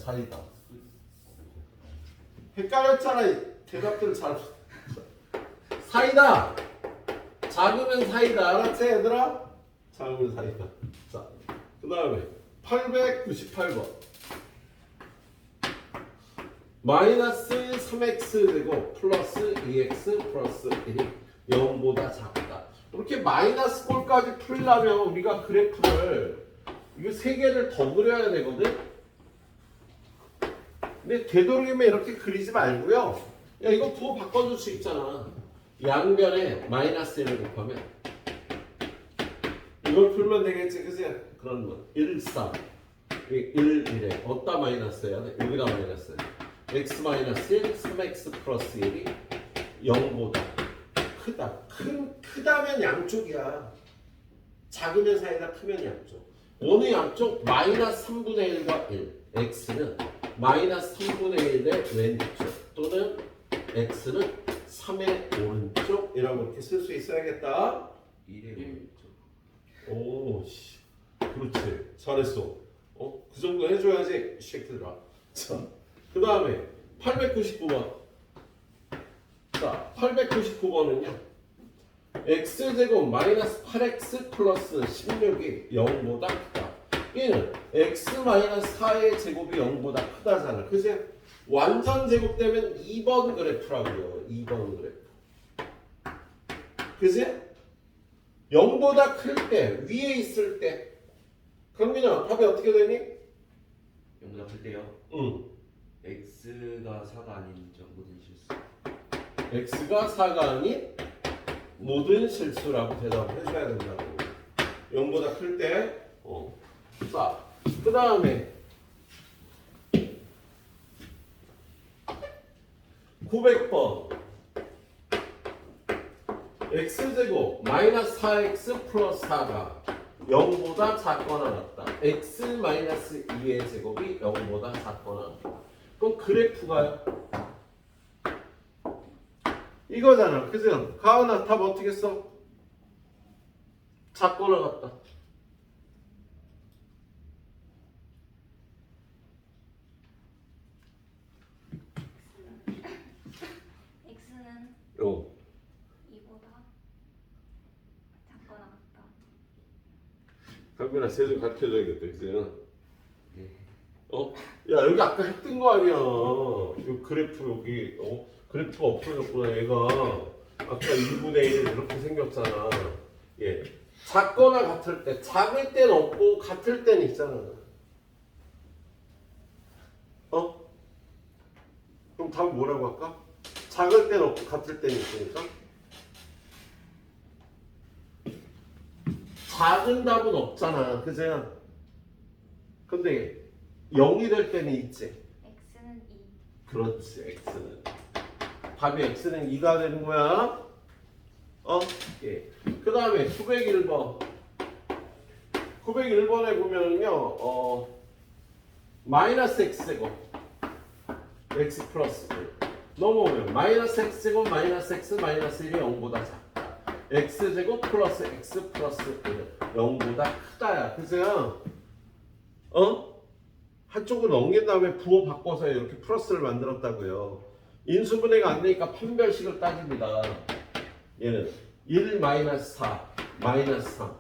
S1: 헷갈렸잖아. 대답들 잘. 사이다. 작으면 사이다. 알았지 얘들아? 작으면 사이다. 자, 그 다음에 898번 마이너스 3x 되고 플러스 2x 플러스 1이 0보다 작다. 이렇게 마이너스 꼴까지 풀려면 우리가 그래프를 이거 세 개를 더 그려야 되거든. 근데 되도록이면 이렇게 그리지 말고요. 야 이거 부호 바꿔줄 수 있잖아. 양변에 마이너스 1을 곱하면 이걸 풀면 되겠지, 그지? 그런 거 1, 3 1, 1에 어디다 마이너스야? 여기다 마이너스 x 마이너스 1, 3x 플러스 1이 0보다 크다. 크다면 양쪽이야. 작으면 사이다, 크면 양쪽. 어느 양쪽? 마이너스 3분의 1과 1. x는 마이너스 3분의 1의 왼쪽 또는 x는 3의 오른쪽이라고 이렇게 쓸 수 있어야겠다.
S2: 1의 오른쪽.
S1: 오, 씨. 그렇지. 잘했어. 그 정도 해줘야지, 이 새끼들아. 자, 그 다음에 899번. 자, 899번은요. x제곱 마이너스 8x 플러스 16이 0보다 크다. 얘는 x 마이너스 4의 제곱이 0보다 크다잖아. 그치? 완전 제곱되면 2번 그래프라고요. 2번 그래프. 그치? 0보다 클 때, 위에 있을 때. 강민아, 답이 어떻게 되니?
S2: 0보다 클 때요.
S1: 응.
S2: x가 4가 아닌 점 모든 실수.
S1: x가 4가 아닌 모든 실수라고 대답을 해줘야 된다고. 0보다 클 때. 자, 그 다음에 900번. x제곱 마이너스 4x 플러스 4가 0보다 작거나 같다. x 마이너스 2의 제곱이 0보다 작거나 같다. 그럼 그래프가요? 이거잖아. 그죠? 가은아 답 어떻게 써? 작거나 같다.
S3: x는
S1: 요.
S3: 2보다 작거나 같다.
S1: 강민아 세줄 가르쳐줘야겠다. 그죠?
S2: 네.
S1: 야 여기 아까 했던 거 아니야. 요 그래프 여기 그래프가 없어졌구나. 얘가 아까 2분의 1 이렇게 생겼잖아. 예. 작거나 같을 때, 작을 땐 없고 같을 땐 있잖아. 그럼 답은 뭐라고 할까? 작을 땐 없고 같을 땐 있으니까. 작은 답은 없잖아. 그죠? 근데 0이 될 때는 있지.
S3: x는 2.
S1: 그렇지, x는. 답이 x는 2가 되는 거야. 예. 그 다음에 901번. 901번에 보면은요, 마이너스 x제곱, x 플러스 1. 넘어오면 마이너스 x제곱, 마이너스 x, 마이너스 1이 0보다 작다. x제곱 플러스 x 플러스 1은 0보다 크다야. 그죠? 한쪽을 넘긴 다음에 부호 바꿔서 이렇게 플러스를 만들었다고요. 인수분해가 안 되니까 판별식을 따집니다. 얘는 1 마이너스 4 마이너스 3.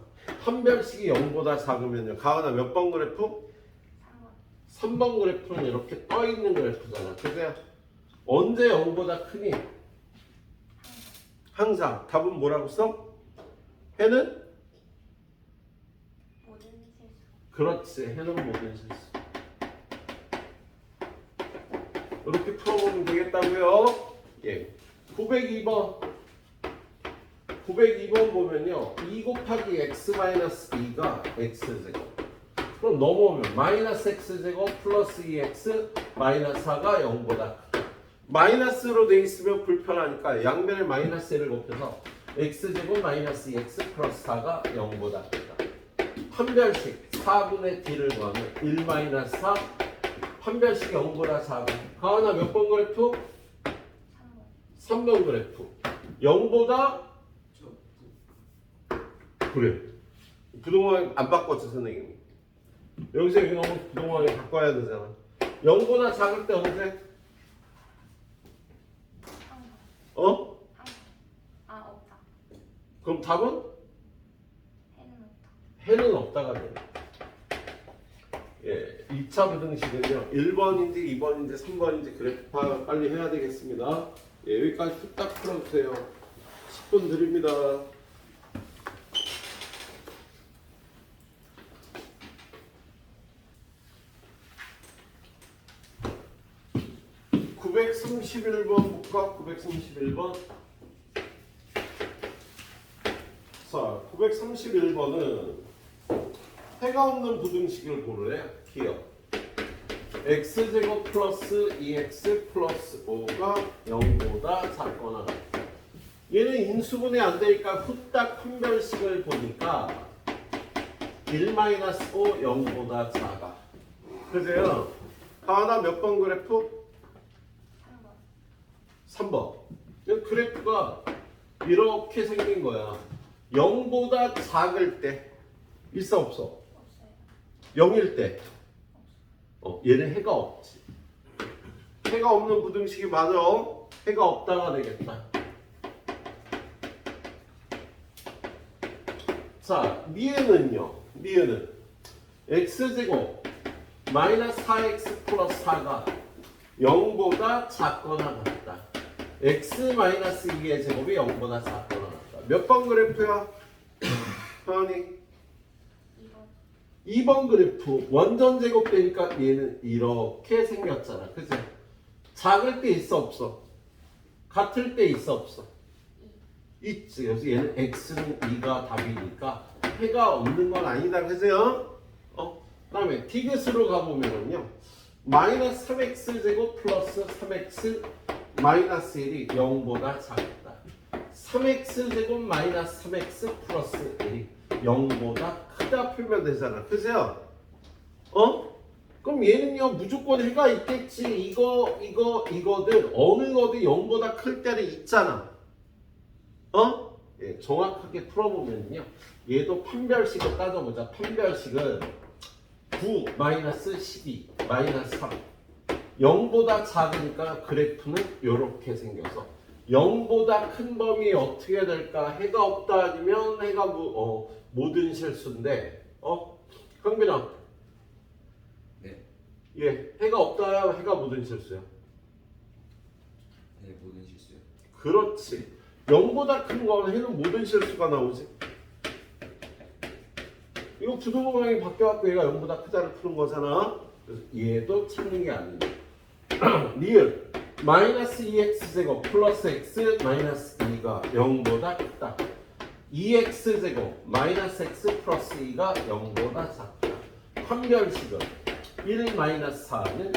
S1: 판별식이 0보다 작으면요. 가은아 몇 번 그래프?
S3: 3번.
S1: 3번 그래프는 이렇게 떠 있는 그래프잖아. 그래서 언제 0보다 크니? 항상. 답은 뭐라고 써? 해는?
S3: 모든 실수.
S1: 그렇지. 해는 모든 실수. 이렇게 풀어보면 되겠다고요. 예. 902번. 902번 보면요. 2 곱하기 x 마이너스 2가 x제곱. 그럼 넘어오면 마이너스 x제곱 플러스 2x 마이너스 4가 0보다 크다. 마이너스로 돼 있으면 불편하니까 양변에 마이너스 1을 곱해서 x제곱 마이너스 2x 플러스 4가 0보다 크다. 판별식 4분의 d를 구하면 1 마이너스 4 판별식이 0보다 작아. 가은아 몇 번 그래프?
S3: 3번.
S1: 3번 그래프. 0보다 그래. 부동항 안 바꿨죠 선생님이. 여기서 여기 너무 부동항에 바꿔야 되잖아. 0보다 작을 때 언제?
S3: 3번.
S1: 3번.
S3: 없다.
S1: 그럼 답은?
S3: 해는 없다.
S1: 해는 없다가 돼. 예, 이 2차 부등식은요 1번인지 2번인지 3번인지 그래프 파악 빨리 해야 되겠습니다. 예, 여기까지 후딱 풀어주세요. 10분 드립니다. (931번) 볼까? 931번. 자, 931번은 해가 없는 부등식을 고르래. 기억. x제곱 플러스 2x 플러스 5가 0보다 작거나 같다. 얘는 인수분해 안 되니까 후딱 판별식을 보니까 1-5 0보다 작아. 그죠? 하나 몇 번 그래프? 3번. 그래프가 이렇게 생긴 거야. 0보다 작을 때 있어 없어?
S3: 없어요.
S1: 0일 때 얘는 해가 없지. 해가 없는 부등식이 맞아. 해가 없다가 되겠다. 자, 미에는요. 미에는 x제곱 마이너스 4x 플러스 4가 0보다 작거나 같다. x 마이너스 2의 제곱이 0보다 작거나 같다. 몇 번 그래프야? 하은이? 2번 그래프. 원전 제곱되니까 얘는 이렇게 생겼잖아. 그치? 작을 때 있어 없어? 같을 때 있어 없어? 있지. 그래서 얘는 x는 2가 답이니까 해가 없는 건 아니다. 그죠? 그 다음에 디귿으로 가보면은요. 마이너스 3x 제곱 플러스 3x 마이너스 1이 0보다 작다. 3x 제곱 마이너스 3x 플러스 1이 0보다 크다 풀면 되잖아. 그죠? 그럼 얘는요 무조건 해가 있겠지. 이거들 어느 거도 0보다 클 때는 있잖아. 예, 정확하게 풀어보면요. 얘도 판별식을 따져보자. 판별식은 9 마이너스 12 마이너스 3 0보다 작으니까 그래프는 이렇게 생겨서 0보다 큰 범위 어떻게 될까? 해가 없다 아니면 해가 모든 실수인데 강빈아
S2: 네.
S1: 예, 해가 없다야 해가 모든 실수야.
S2: 네, 모든 실수요.
S1: 그렇지. 0보다 큰 거는 해는 모든 실수가 나오지. 이거 부등호방이 바뀌어갖고 얘가 0보다 크다를 푸는 거잖아. 그래서 얘도 찾는 게 아니야. 리을 마이너스 2x제곱 플러스 x 마이너스 2가 0보다 크다. 2x제곱 마이너스 x 플러스 2가 0보다 작다. 판별식은 1 마이너스 4는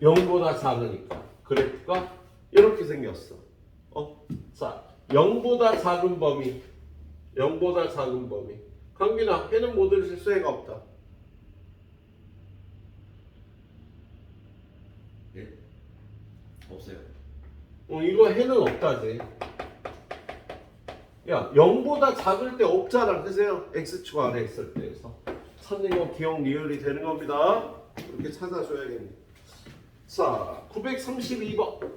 S1: 0보다 작으니까 그래프가 이렇게 생겼어. 자, 0보다 작은 범위 0보다 작은 범위. 강빈아, 해는 모든 실수해가 없다.
S2: 네. 없어요.
S1: 이거 해는 없다지. 야, 0보다 작을 때 없잖아. 그세요? x축 아래 있을 때에서 찾는 거 기억 리얼이 되는 겁니다. 이렇게 찾아줘야겠네. 자, 932번.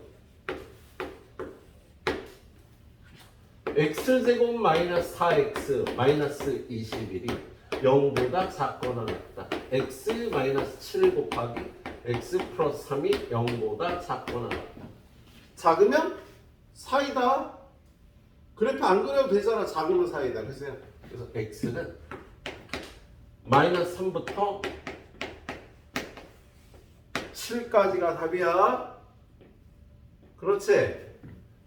S1: x제곱 마이너스 4x 마이너스 21이 0보다 작거나 같다. x 마이너스 7 곱하기 x 플러스 3이 0보다 작거나 같다. 작으면 4이다. 그래프 안 그려도 되잖아. 작으면 4이다. 그래서 x는 마이너스 3부터 7까지가 답이야. 그렇지.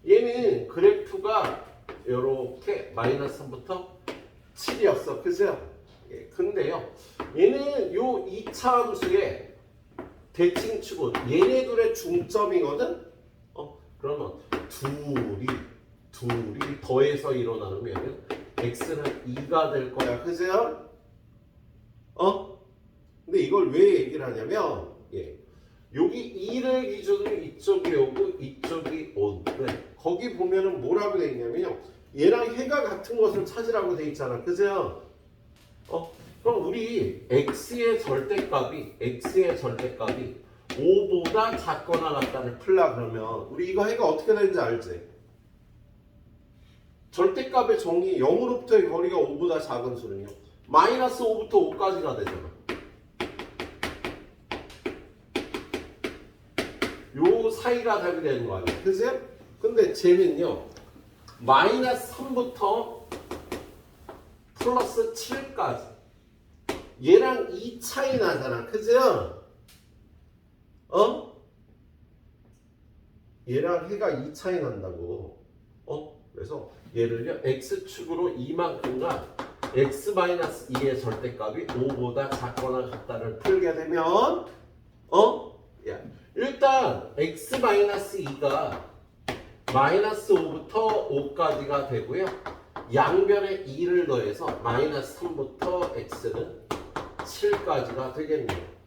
S1: 얘는 그래프가 이렇게 마이너스 3부터 7이었어. 그죠? 예, 근데요. 얘는 요 2차 함수의 대칭축은 얘네들의 중점이거든? 그러면 둘이 더해서 일어나면 x는 2가 될 거야. 그죠? 근데 이걸 왜 얘기를 하냐면 여기 2를 기준으로 이쪽이 오고 이쪽이 오는데 거기 보면은 뭐라고 돼 있냐면요. 얘랑 해가 같은 것을 찾으라고 돼 있잖아. 그죠? 그럼 우리 x의 절대값이 5보다 작거나 같다를 풀라 그러면 우리 이거 해가 어떻게 되는지 알지? 절대값의 정의 0으로부터의 거리가 5보다 작은 수는요. 마이너스 5부터 5까지가 되잖아. 요 사이가 답이 되는 거 아니야. 그치? 근데 쟤는요 마이너스 3부터 플러스 7까지 얘랑 2 차이 나잖아. 그죠? 어? 얘랑 해가 2 차이 난다고. 그래서 얘를요 x축으로 이만큼과 x-2의 절대값이 5보다 작거나 같다를 풀게 되면 야, 일단 x-2가 마이너스 5부터 5까지가 되고요. 양변에 2를 더해서 마이너스 3부터 x는 7까지가 되겠네요.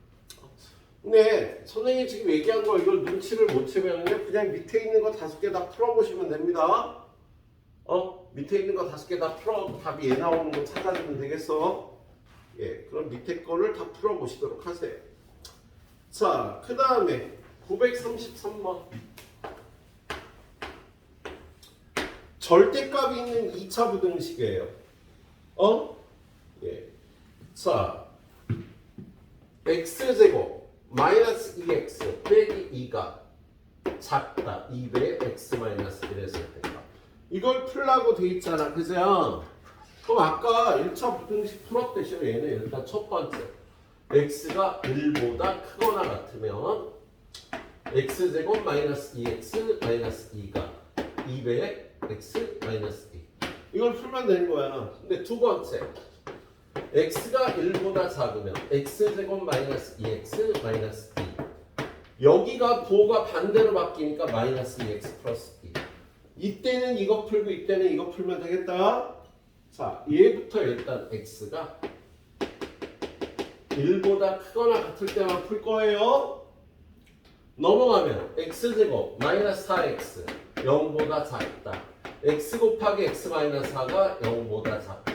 S1: 근데 선생님이 지금 얘기한 거 이걸 눈치를 못 채면 그냥 밑에 있는 거 5개 다 풀어보시면 됩니다. 밑에 있는 거 5개 다 풀어 답이 얘 나오는 거 찾아주면 되겠어. 예, 그럼 밑에 거를 다 풀어보시도록 하세요. 자, 그 다음에 933번 절대값이 있는 2차 부등식이에요. 예. 자, x제곱 마이너스 2x 빼기 2가 작다 2배의 x 마이너스 1의 절대값. 이걸 풀라고 돼 있잖아. 그죠? 그럼 아까 1차 부등식 풀었듯이 얘는 일단 첫 번째 x가 1보다 크거나 같으면 x제곱 마이너스 2x 마이너스 2가 2배의 x 마이너스 2 이걸 풀면 되는 거야. 근데 두 번째 x가 1보다 작으면 x제곱 마이너스 2x 마이너스 2 여기가 부호가 반대로 바뀌니까 마이너스 2x 플러스 2 이때는 이거 풀고 이때는 이거 풀면 되겠다. 자, 얘부터 일단 x가 1보다 크거나 같을 때만 풀 거예요. 넘어가면 x제곱 마이너스 4x 0보다 작다. x 곱하기 x 마이너스 4가 0보다 작다.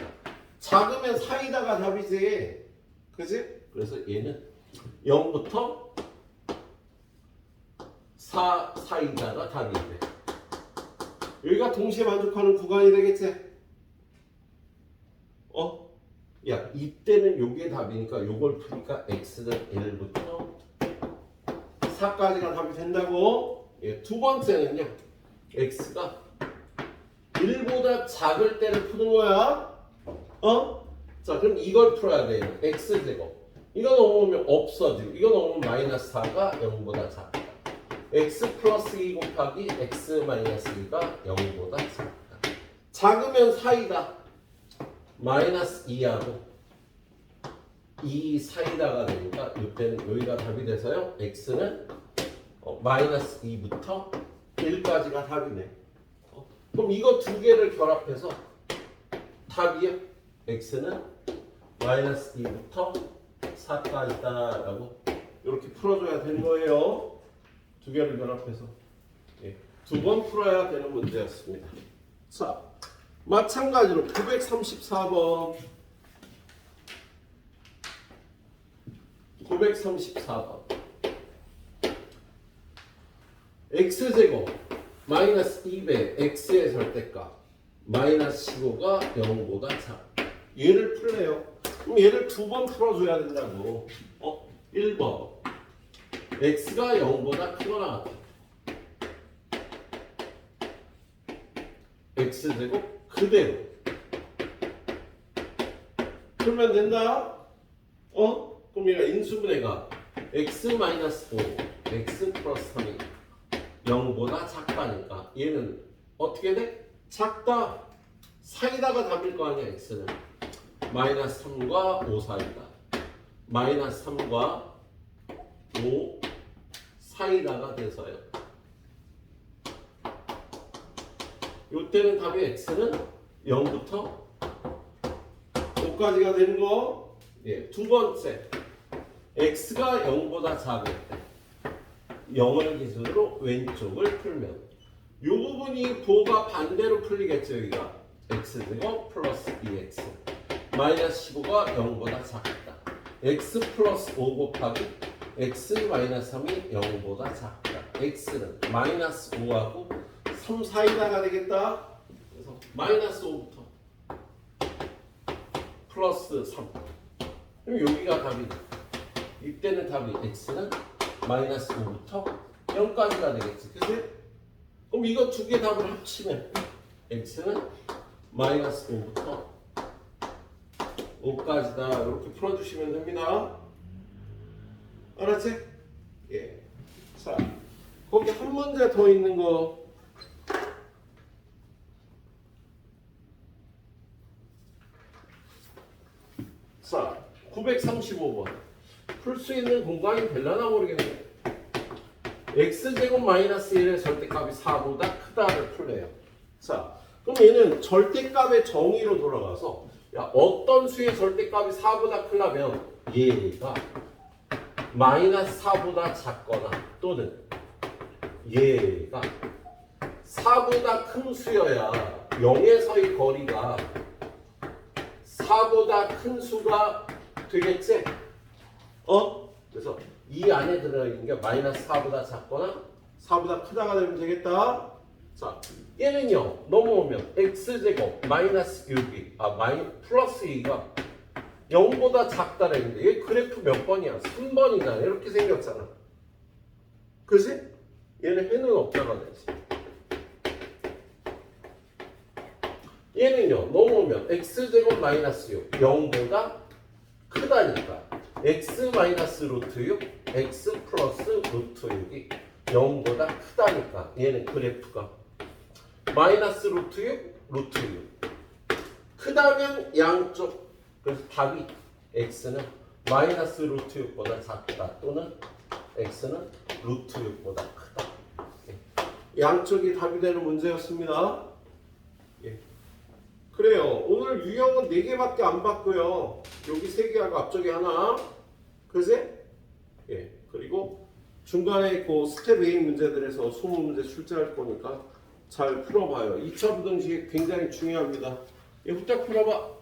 S1: 작으면 사이다가 답이지. 그지? 그래서 얘는 0부터 4 사이다가 답이 돼. 여기가 동시에 만족하는 구간이 되겠지? 야, 이때는 요게 답이니까 요걸 푸니까 x는 1부터 4까지가 답이 된다고. 예, 두 번째는요 x가 1보다 작을 때를 푸는 거야. 자, 그럼 이걸 풀어야 돼요. x제곱 이거 넘으면 없어지고 이거 넘으면 마이너스 4가 0보다 작다. x 플러스 2 곱하기 x 마이너스 2가 0보다 작다. 작으면 사이다. 마이너스 2하고 2 사이다가 되니까 이때는 여기가 답이 돼서요 x는 마이너스 2부터 1까지가 답이네. 그럼 이거 두 개를 결합해서 답이요 x는 마이너스 2부터 4까지다 라고 이렇게 풀어줘야 되는 거예요. 두 개를 결합해서. 예, 두 번 풀어야 되는 문제였습니다. 자, 마찬가지로 934번 934번 x제곱 마이너스 2배 x의 절대값 마이너스 15가 0보다 작다. 얘를 풀래요. 그럼 얘를 두 번 풀어줘야 된다고. 1번 x가 0보다 크거나 같다. x제곱 그대로 풀면 된다. 그럼 얘가 인수분해가 x-5 x 플러스 3이 0보다 작다니까 얘는 어떻게 돼? 작다. 사이다가 답일 거 아니야. x는 마이너스 3과 5 사이다. 마이너스 3과 5 사이다가 돼서요. 요때는 답이 x는 0부터 5까지가 되는 거. 예, 두 번째 x가 0보다 작을 때 0을 기준으로 왼쪽을 풀면 이 부분이 부호가 반대로 풀리겠죠. 여기가 x제곱 플러스 2x 마이너스 15가 0보다 작다. x 플러스 5 곱하기 x 마이너스 3이 0보다 작다. x는 마이너스 5하고 3 사이다가 되겠다. 그래서 마이너스 5부터 플러스 3. 그럼 여기가 답이네. 이때는 답이 x는 마이너스 5부터 0까지가 되겠지. 그치? 그럼 이거 두 개 답을 합치면 x는 마이너스 5부터 5까지다. 이렇게 풀어주시면 됩니다. 알았지? 예. 자, 거기 한 문제 더 있는 거. 자, 935번. 풀 수 있는 공간이 될려나 모르겠네. x제곱 마이너스 1의 절대값이 4보다 크다를 풀래요. 자, 그럼 얘는 절대값의 정의로 돌아가서 야, 어떤 수의 절대값이 4보다 크려면 얘가 마이너스 4보다 작거나 또는 얘가 4보다 큰 수여야 0에서의 거리가 4보다 큰 수가 되겠지? 그래서 이 안에 들어있는 게 마이너스 4보다 작거나 4보다 크다가 되면 되겠다. 자, 얘는요 넘어오면 x제곱 마이너스 6이 플러스 2가 0보다 작다라는데 얘 그래프 몇 번이야? 3번이잖아. 이렇게 생겼잖아. 그치? 얘는 해는 없다가 되지. 얘는요 넘어오면 x제곱 마이너스 6 0보다 크다니까 x 마이너스 루트 6 x 플러스 루트 6이 0보다 크다니까 얘는 그래프가 마이너스 루트 6 루트 6 크다면 양쪽 그래서 답이 x는 마이너스 루트 6보다 작다 또는 x는 루트 6보다 크다. 양쪽이 답이 되는 문제였습니다. 예. 그래요. 오늘 유형은 4개밖에 안 봤고요. 여기 3개하고 앞쪽에 하나. 그지? 예. 그리고 중간에 그 스텝 A 문제들에서 20문제 출제할 거니까 잘 풀어봐요. 2차 부등식 굉장히 중요합니다. 예, 후딱 풀어봐.